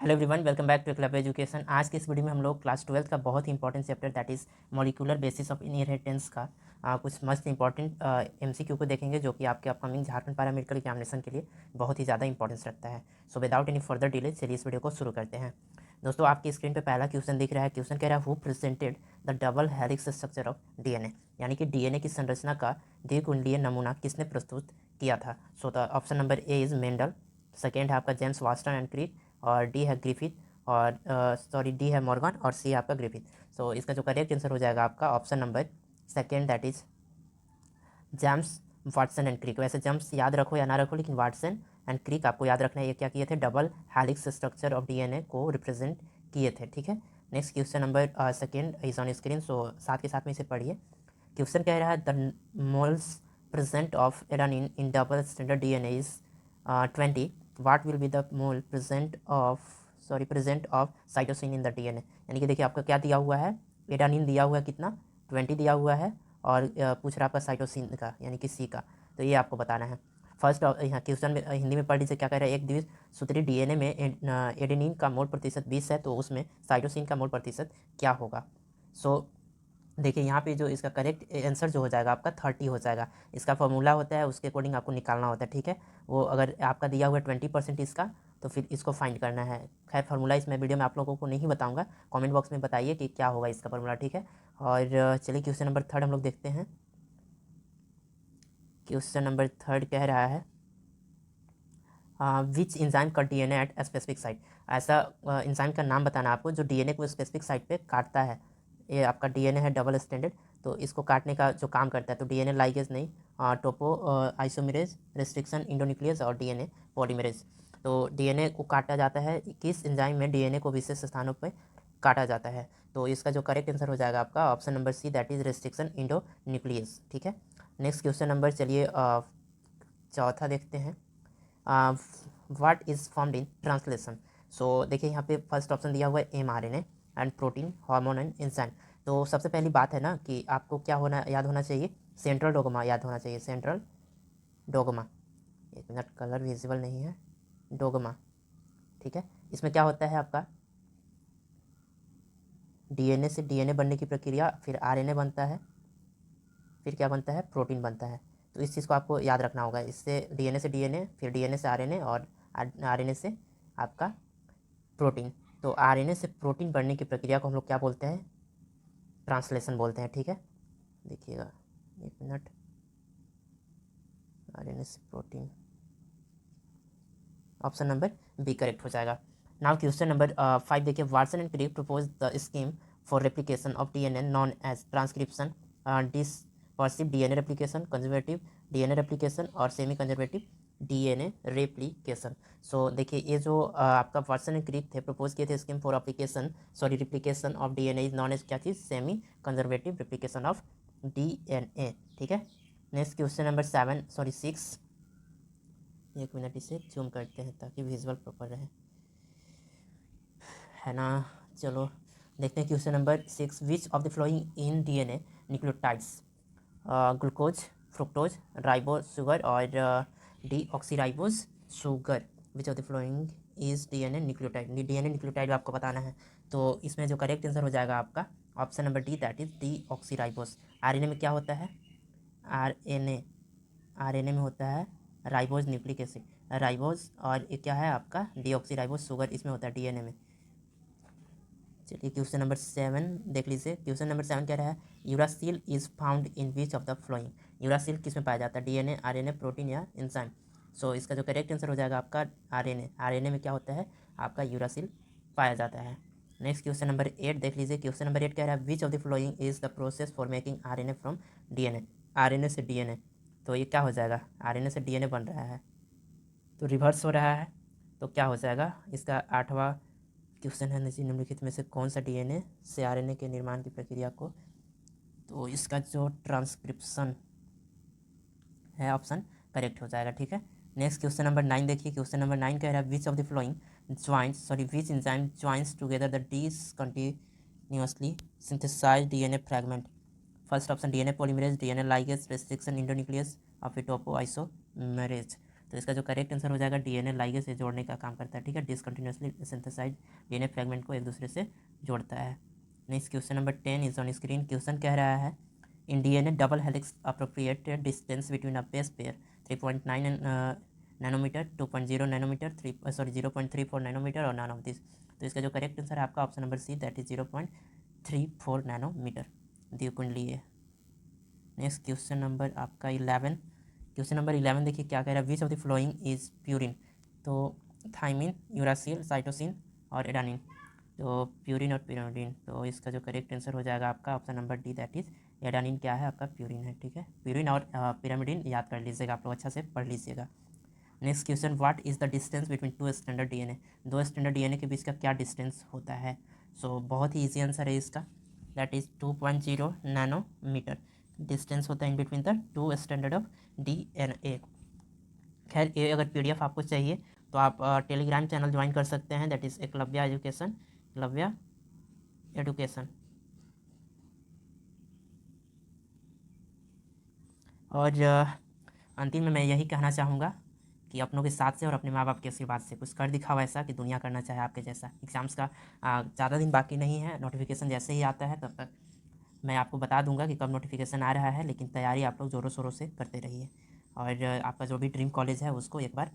Hello everyone, welcome back to Club Education. आज के इस वीडियो में हम लोग क्लास 12 का बहुत ही important chapter that is molecular basis of inheritance का कुछ मस्त इंपॉर्टेंट एमसीक्यू को देखेंगे, जो कि आपके upcoming Jharkhand para medical examination के लिए बहुत ही ज़्यादा इंपॉर्टेंस रखता है। So without any further delay चलिए इस वीडियो को शुरू करते हैं। दोस्तों, आपकी स्क्रीन पर पहला क्वेश्चन दिख रहा है। क्वेश्चन कह रहा है who presented the double helix structure of DNA, यानी कि डीएनए की संरचना का द्विकुंडलीय नमूना किसने प्रस्तुत किया था। So the option number A is Mendel, second है आपका जेम्स वाटसन एंड क्रिक, और डी है ग्रिफिथ, और सॉरी डी है मॉर्गन, और सी आपका ग्रिफिथ। सो इसका जो करेक्ट आंसर हो जाएगा आपका option number second, that is James Watson and Crick. वैसे जेम्स याद रखो या ना रखो, लेकिन वाटसन एंड क्रिक आपको याद रखना है। ये क्या किए थे, double helix structure of DNA को रिप्रेजेंट किए थे। ठीक है, next question number second is on screen, so साथ के साथ में इसे पढ़िए। क्वेश्चन कह रहा है the moles present of adenine in double standard DNA is 20, what will be the mole present of cytosine in the DNA. यानी कि देखिए आपका क्या दिया हुआ है, एडानिन दिया हुआ है कितना, 20 दिया हुआ है, और पूछ रहा आपका साइटोसिन का यानी कि सी का। तो ये आपको बताना है। फर्स्ट यहाँ क्वेश्चन में हिंदी में पढ़ लीजिए क्या कह रहा है। एक द्विसूत्री डीएनए में एडेनिन का मोल प्रतिशत 20 है, तो उसमें साइटोसिन का मोल प्रतिशत क्या होगा। सो देखिए यहाँ पे जो इसका करेक्ट आंसर जो हो जाएगा आपका 30 हो जाएगा। इसका फॉर्मूला होता है, उसके अकॉर्डिंग आपको निकालना होता है। ठीक है, वो अगर आपका दिया हुआ है 20% इसका, तो फिर इसको फाइंड करना है। खैर फार्मूला इस मैं वीडियो में आप लोगों को नहीं बताऊंगा, कमेंट बॉक्स में बताइए कि क्या होगा इसका फार्मूला। ठीक है, और चलिए क्वेश्चन नंबर थर्ड हम लोग देखते हैं। क्वेश्चन नंबर थर्ड कह रहा है which enzyme cut DNA at specific site. ऐसा इंजाइम का नाम बताना आपको जो डीएनए को स्पेसिफिक साइट पे काटता है। ये आपका डीएनए है डबल स्टैंडर्ड, तो इसको काटने का जो काम करता है, तो डीएनए लाइगेज नहीं, टोपो आइसोमेरेज, रेस्ट्रिक्शन इंडोन्यूक्लियस, और डीएनए पॉलीमरेज। तो डीएनए को काटा जाता है, किस एंजाइम में डीएनए को विशेष स्थानों पर काटा जाता है। तो इसका जो करेक्ट आंसर हो जाएगा आपका option number C, that is restriction endonuclease. ठीक है, नेक्स्ट क्वेश्चन नंबर चलिए चौथा देखते हैं। What is formed in translation. So देखिए यहाँ पे फर्स्ट ऑप्शन दिया हुआ है mRNA and protein hormone and insulin. तो सबसे पहली बात है ना कि आपको क्या होना याद होना चाहिए, सेंट्रल डोगमा याद होना चाहिए, सेंट्रल डोगमा। एक मिनट, कलर विजिबल नहीं है, डोगमा। ठीक है, इसमें क्या होता है आपका डीएनए से डीएनए बनने की प्रक्रिया, फिर आरएनए बनता है, फिर क्या बनता है, प्रोटीन बनता है। तो इस चीज़ को आपको याद रखना होगा। इससे डीएनए से डीएनए, फिर डीएनए से आरएनए, और आरएनए से आपका प्रोटीन। तो आरएनए से प्रोटीन बनने की प्रक्रिया को हम लोग क्या बोलते हैं, ट्रांसलेशन बोलते हैं। ठीक है, देखिएगा एक मिनट, आरएनए से protein, option number B correct हो जाएगा। नाउ क्वेश्चन नंबर 5 देखिए, Watson and Crick propose the scheme for replication of DNA known as transcription, dispersive DNA replication, conservative DNA replication, और semi conservative DNA replication. So देखिए ये जो आपका Watson and क्रिक थे, propose किए थे scheme for application sorry replication of DNA is known as क्या चीज़, semi conservative replication of DNA. ठीक है, नेक्स्ट क्वेश्चन नंबर 6, एक मिनट इसे जूम करते हैं ताकि विजुअल प्रॉपर रहे, है ना। चलो देखते हैं question number 6, which of the following in DNA nucleotides, glucose, fructose, ribose sugar, और deoxyribose sugar. Which of the following is DNA nucleotide. DNA nucleotide आपको बताना है। तो इसमें जो करेक्ट आंसर हो जाएगा आपका option number D, that is D oxyribose. RNA में क्या होता है, आरएनए आरएनए में होता है राइबोज न्यूक्लिक एसिड, राइबोज, और ये क्या है आपका डीऑक्सीराइबोज शुगर, इसमें होता है डीएनए में। चलिए क्वेश्चन नंबर 7 देख लीजिए। क्वेश्चन नंबर 7 कह रहा है uracil is found in which of the flowing. Uracil किस में पाया जाता है, डीएनए, आरएनए, प्रोटीन, या एंजाइम। सो इसका जो करेक्ट आंसर हो जाएगा आपका आरएनए। आरएनए में क्या होता है आपका यूरासिल पाया जाता है। नेक्स्ट क्वेश्चन नंबर 8 देख लीजिए। क्वेश्चन नंबर 8 कह रहा है which of the following is the process for making RNA from DNA. RNA से डीएनए, तो ये क्या हो जाएगा, आरएनए से डीएनए बन रहा है, तो रिवर्स हो रहा है। तो क्या हो जाएगा इसका 8वां क्वेश्चन है, निम्नलिखित में से कौन सा डीएनए से आरएनए के निर्माण की प्रक्रिया को, तो इसका जो ट्रांसक्रिप्शन है ऑप्शन करेक्ट हो जाएगा। ठीक है, नेक्स्ट क्वेश्चन नंबर 9 देखिए। क्वेश्चन नंबर 9 कह रहा है which of the following which enzyme joins together the discontinuously synthesize DNA fragment. First option DNA polymerase, DNA ligase, restriction endonuclease, और फिर टोपो आइसोमेरेज। तो इसका जो करेक्ट आंसर हो जाएगा डीएनए लाइगेज से जोड़ने का काम करता है, ठीक है। डिसकंटिन्यूसली सिंथेसाइज डीएनए फ्रेगमेंट को एक दूसरे से जोड़ता है। Next question number 10 is on screen. Question कह रहा है in DNA double helix appropriated distance between a base pair 3.9 nanometer, 2.0 nanometer, 0.34 nanometer और नॉन ऑफ दिस। तो इसका जो करेक्ट आंसर है आपका option number C, that is 0.34 nanometer द्विकुंडलीय है। नेक्स्ट क्वेश्चन नंबर आपका 11। क्वेश्चन नंबर 11 देखिए क्या कह रहा है, which of the following is purine. तो थाइमिन, यूरासिल, साइटोसिन और एडानिन। तो प्यूरिन और पिरामिडिन, तो इसका जो करेक्ट आंसर हो जाएगा आपका option number D, that is adenine क्या है आपका, प्यूरिन है, ठीक है। प्यूरिन और पिरामिडिन याद कर लीजिएगा, आप लोग अच्छा से पढ़ लीजिएगा। Next question, what is the distance between two standard DNA. दो स्टैंडर्ड डीएनए के बीच का क्या डिस्टेंस होता है। सो बहुत ही ईजी आंसर है इसका, दैट इज़ 2.0 नैनोमीटर डिस्टेंस होता है in between the two standard of DNA. खैर ये अगर पीडीएफ आपको चाहिए तो आप टेलीग्राम चैनल ज्वाइन कर सकते हैं, that is Eklavya education, Eklavya education. और अंतिम में मैं यही कहना चाहूँगा कि अपनों के साथ से और अपने माँ बाप के आशीर्वाद से कुछ कर दिखाओ ऐसा कि दुनिया करना चाहे आपके जैसा। एग्ज़ाम्स का ज़्यादा दिन बाकी नहीं है, नोटिफिकेशन जैसे ही आता है तब तक मैं आपको बता दूंगा कि कब नोटिफिकेशन आ रहा है, लेकिन तैयारी आप लोग ज़ोरों शोरों से करते रहिए और आपका जो भी ड्रीम कॉलेज है उसको एक बार